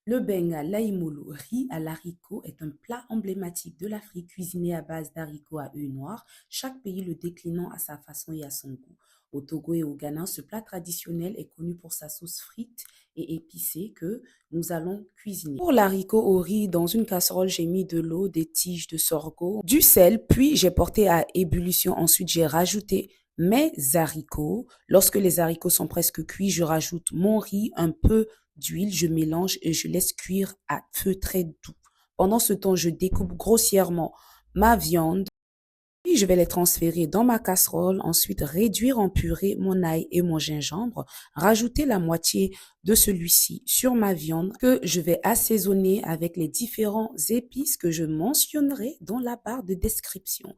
Le benga laïmolo, riz à l'haricot, est un plat emblématique de l'Afrique cuisiné à base d'haricots à œufs noirs, chaque pays le déclinant à sa façon et à son goût. Au Togo et au Ghana, ce plat traditionnel est connu pour sa sauce frite et épicée que nous allons cuisiner. Pour l'haricot au riz, dans une casserole, j'ai mis de l'eau, des tiges de sorgho, du sel, puis j'ai porté à ébullition. Ensuite, j'ai rajouté mes haricots. Lorsque les haricots sont presque cuits, je rajoute mon riz, un peu d'huile, je mélange et je laisse cuire à feu très doux. Pendant ce temps, je découpe grossièrement ma viande, puis je vais les transférer dans ma casserole, ensuite réduire en purée mon ail et mon gingembre, rajouter la moitié de celui-ci sur ma viande que je vais assaisonner avec les différents épices que je mentionnerai dans la barre de description.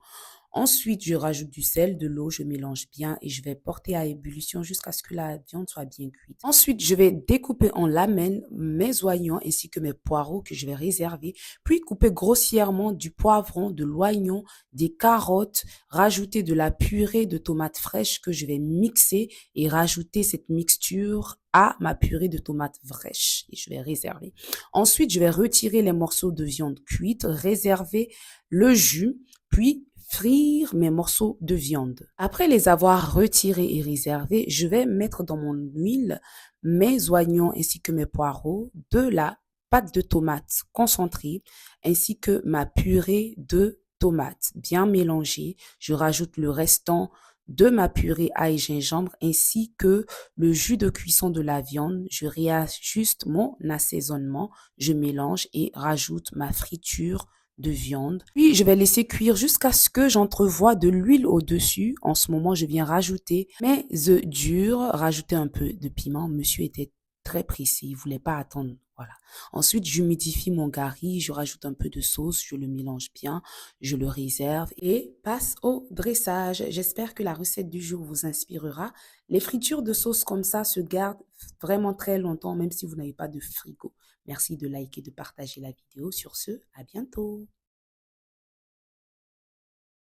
Ensuite, je rajoute du sel, de l'eau, je mélange bien et je vais porter à ébullition jusqu'à ce que la viande soit bien cuite. Ensuite, je vais découper en lamelles mes oignons ainsi que mes poireaux que je vais réserver, puis couper grossièrement du poivron, de l'oignon, des carottes, rajouter de la purée de tomates fraîches que je vais mixer et rajouter cette mixture à ma purée de tomates fraîches et je vais réserver. Ensuite, je vais retirer les morceaux de viande cuite, réserver le jus, puis frire mes morceaux de viande. Après les avoir retirés et réservés, je vais mettre dans mon huile mes oignons ainsi que mes poireaux, de la pâte de tomate concentrée ainsi que ma purée de tomates bien mélangée. Je rajoute le restant de ma purée ail gingembre ainsi que le jus de cuisson de la viande. Je réajuste mon assaisonnement, je mélange et rajoute ma friture de viande. Puis, je vais laisser cuire jusqu'à ce que j'entrevoie de l'huile au-dessus. En ce moment, je viens rajouter mes œufs durs, rajouter un peu de piment. Monsieur était très précis, il voulait pas attendre. Voilà. Ensuite, j'humidifie mon gari, je rajoute un peu de sauce, je le mélange bien, je le réserve et passe au dressage. J'espère que la recette du jour vous inspirera. Les fritures de sauce comme ça se gardent vraiment très longtemps, même si vous n'avez pas de frigo. Merci de liker, de partager la vidéo. Sur ce, à bientôt.